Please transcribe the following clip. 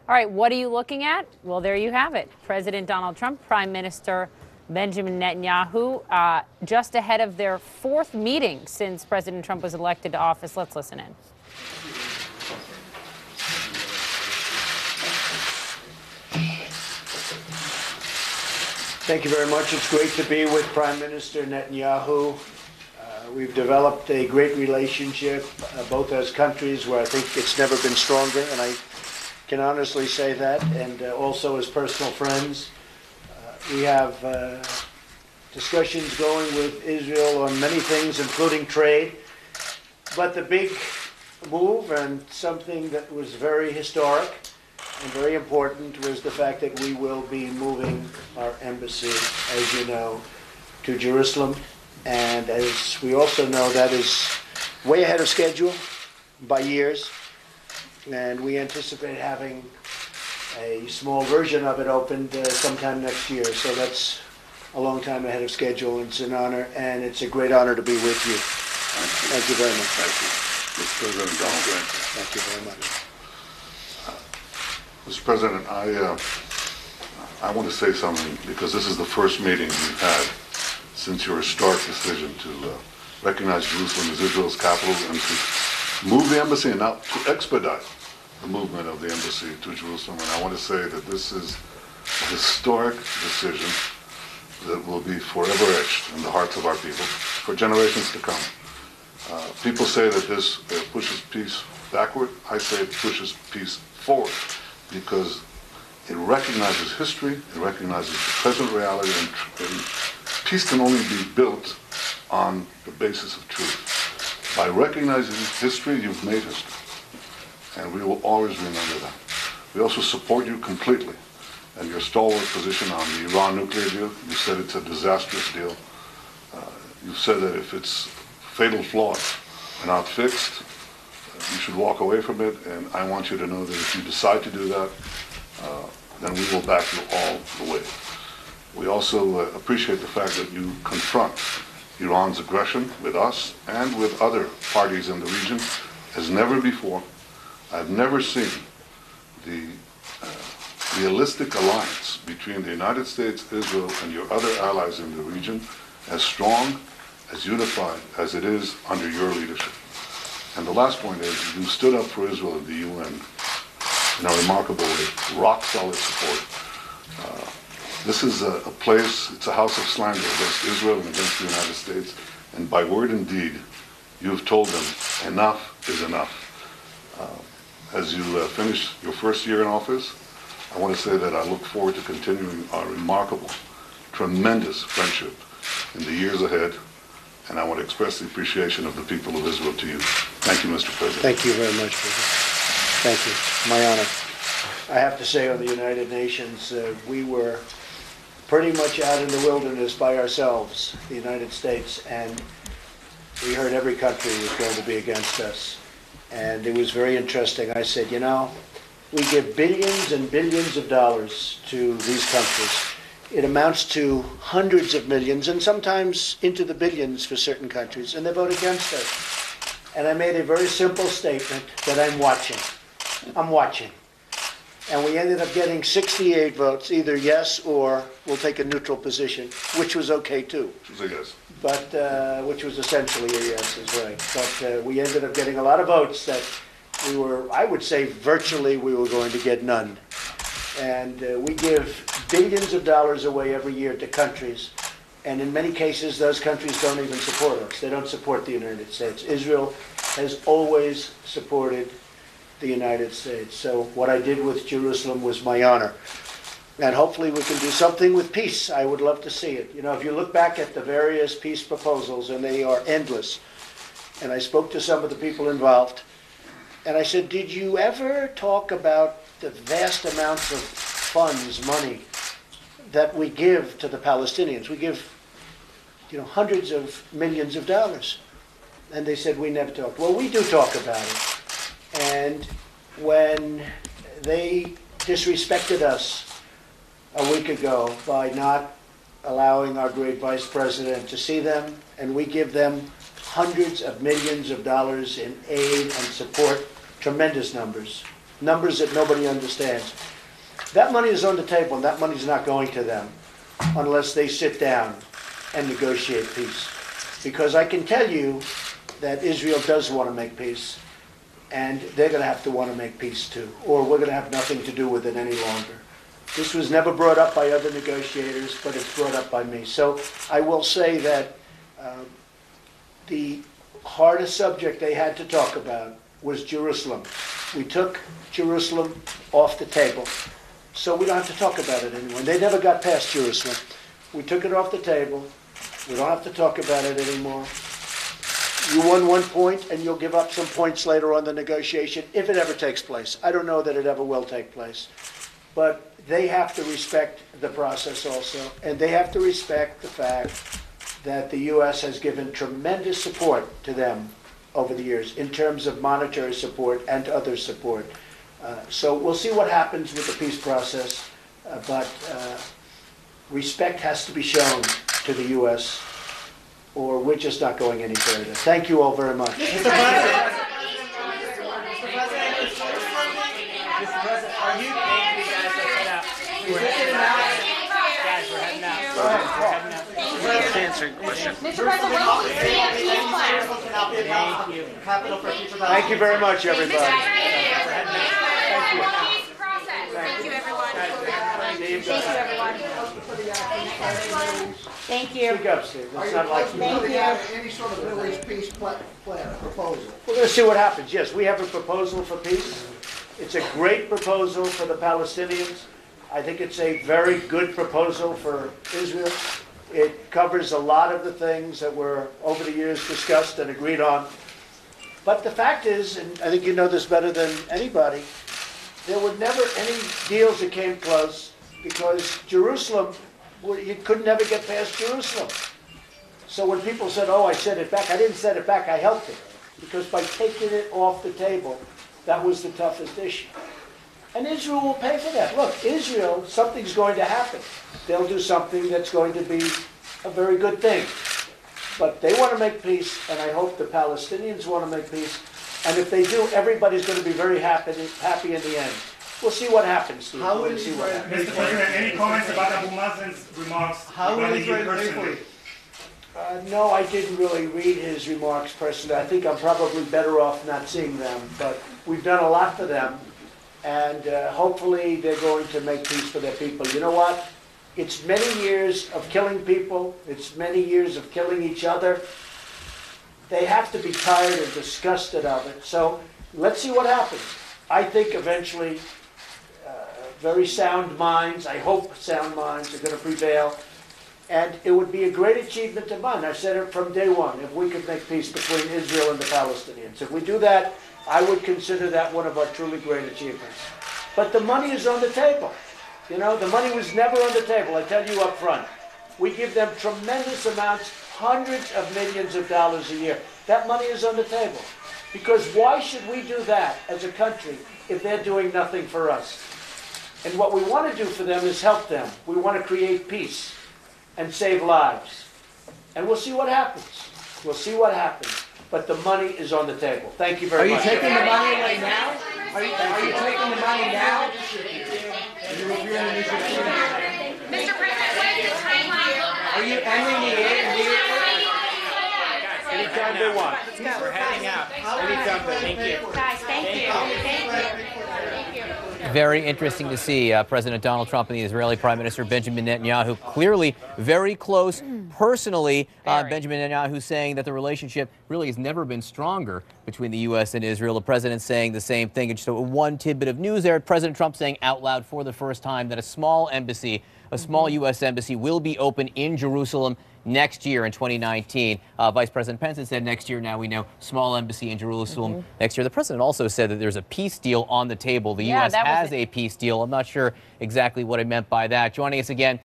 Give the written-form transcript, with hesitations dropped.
All right, what are you looking at? Well, there you have it. President Donald Trump, Prime Minister Benjamin Netanyahu, just ahead of their fourth meeting since President Trump was elected to office. Let's listen in. Thank you very much. It's great to be with Prime Minister Netanyahu. We've developed a great relationship, both as countries where I think it's never been stronger, and I can honestly say that, and also as personal friends. We have discussions going with Israel on many things, including trade. But the big move, and something that was very historic and very important, was the fact that we will be moving our embassy, as you know, to Jerusalem. And as we also know, that is way ahead of schedule by years. And we anticipate having a small version of it opened sometime next year. So that's a long time ahead of schedule. It's an honor, and it's a great honor to be with you. Thank you very much. Thank you. Mr. President Donald Trump. Thank you very much. Mr. President, I want to say something, because this is the first meeting we've had since your historic decision to recognize Jerusalem as Israel's capital and to move the embassy and now to expedite the movement of the embassy to Jerusalem. And I want to say that this is a historic decision that will be forever etched in the hearts of our people for generations to come. People say that this pushes peace backward. I say it pushes peace forward, because it recognizes history, it recognizes the present reality, and peace can only be built on the basis of truth. By recognizing history, you've made history, and we will always remember that. We also support you completely and your stalwart position on the Iran nuclear deal. You said it's a disastrous deal. You've said that if its fatal flaws are not fixed, you should walk away from it, and I want you to know that if you decide to do that, then we will back you all the way. We also appreciate the fact that you confront Iran's aggression with us and with other parties in the region as never before. I've never seen the realistic alliance between the United States, Israel, and your other allies in the region as strong, as unified as it is under your leadership. And the last point is, you stood up for Israel in the UN in a remarkable way, rock solid support. This is a place, it's a house of slander against Israel and against the United States, and by word and deed, you've told them enough is enough. As you finish your first year in office, I want to say that I look forward to continuing our remarkable, tremendous friendship in the years ahead, and I want to express the appreciation of the people of Israel to you. Thank you, Mr. President. Thank you very much, President. Thank you. My honor. I have to say, on the United Nations, we were pretty much out in the wilderness by ourselves, the United States, and we heard every country was going to be against us. And it was very interesting. I said, you know, we give billions and billions of dollars to these countries. It amounts to hundreds of millions and sometimes into the billions for certain countries, and they vote against us. And I made a very simple statement that I'm watching. I'm watching. And we ended up getting 68 votes, either yes or we'll take a neutral position, which was okay too. Which was a yes. But, which was essentially a yes, is right. But we ended up getting a lot of votes that we were, I would say virtually we were going to get none. And we give billions of dollars away every year to countries. And in many cases, those countries don't even support us. They don't support the United States. Israel has always supported the United States. So what I did with Jerusalem was my honor. And hopefully we can do something with peace. I would love to see it. You know, if you look back at the various peace proposals, and they are endless, and I spoke to some of the people involved, and I said, did you ever talk about the vast amounts of funds, money, that we give to the Palestinians? We give, you know, hundreds of millions of dollars. And they said, we never talked. Well, we do talk about it. And when they disrespected us a week ago by not allowing our great vice president to see them, and we give them hundreds of millions of dollars in aid and support, tremendous numbers, numbers that nobody understands. That money is on the table, and that money's not going to them unless they sit down and negotiate peace. Because I can tell you that Israel does want to make peace, and they're going to have to want to make peace too, or we're going to have nothing to do with it any longer. This was never brought up by other negotiators, but it's brought up by me. So I will say that the hardest subject they had to talk about was Jerusalem. We took Jerusalem off the table, so we don't have to talk about it anymore. They never got past Jerusalem. We took it off the table. We don't have to talk about it anymore. You won 1 point, and you'll give up some points later on the negotiation, if it ever takes place. I don't know that it ever will take place. But they have to respect the process also, and they have to respect the fact that the U.S. has given tremendous support to them over the years in terms of monetary support and other support. So we'll see what happens with the peace process, but respect has to be shown to the U.S., or we're just not going any further. Thank you all very much. Mr. President, are you We're heading out. Guys, we're heading out. We're heading out. Answering questions. Mr. President, when will we see a peace plan? Thank you. Capital for future Thank you very much, everybody. Peace process. Thank you, everyone. Thank you, everyone. Thank you. Speak up, Steve. It's not like Thank you. Any sort of Middle East peace plan, proposal? we're going to see what happens. Yes, we have a proposal for peace. It's a great proposal for the Palestinians. I think it's a very good proposal for Israel. It covers a lot of the things that were over the years discussed and agreed on. But the fact is, and I think you know this better than anybody, there were never any deals that came close because Jerusalem, you could never get past Jerusalem. So when people said, oh, I set it back, I didn't set it back, I helped it. Because by taking it off the table, that was the toughest issue. And Israel will pay for that. Look, Israel, something's going to happen. They'll do something that's going to be a very good thing. But they want to make peace, and I hope the Palestinians want to make peace. And if they do, everybody's going to be very happy in the end. We'll see what happens, Steve. How will We'll see what Israel happens. Mr. President, any comments about Abu Mazen's remarks How will regarding you Israel pay for personally? it? No, I didn't really read his remarks personally. I think I'm probably better off not seeing them. But we've done a lot for them. And hopefully they're going to make peace for their people. You know what? It's many years of killing people. It's many years of killing each other. They have to be tired and disgusted of it. So let's see what happens. I think eventually very sound minds, I hope sound minds, are going to prevail. And it would be a great achievement of mine. I said it from day one, if we could make peace between Israel and the Palestinians. If we do that, I would consider that one of our truly great achievements. But the money is on the table. You know, the money was never on the table, I tell you up front. We give them tremendous amounts, hundreds of millions of dollars a year. That money is on the table. Because why should we do that as a country if they're doing nothing for us? And what we want to do for them is help them. We want to create peace and save lives. And we'll see what happens. We'll see what happens. But the money is on the table. Thank you very much. Are you taking the money away now? Are you taking the money now? Mr. President, when is the timeline? Are you ending the aid immediately? Anytime they want. We're heading out. Thank you. Guys, thank you. Thank you. Very interesting to see President Donald Trump and the Israeli Prime Minister Benjamin Netanyahu clearly very close personally. Benjamin Netanyahu saying that the relationship really has never been stronger between the U.S. and Israel. The president saying the same thing. And just one tidbit of news there. President Trump saying out loud for the first time that a small embassy, a small U.S. embassy will be open in Jerusalem next year in 2019. Vice President Pence had said next year. Now we know small embassy in Jerusalem next year. The president also said that there's a peace deal on the table. The U.S. has a peace deal. I'm not sure exactly what he meant by that. Joining us again.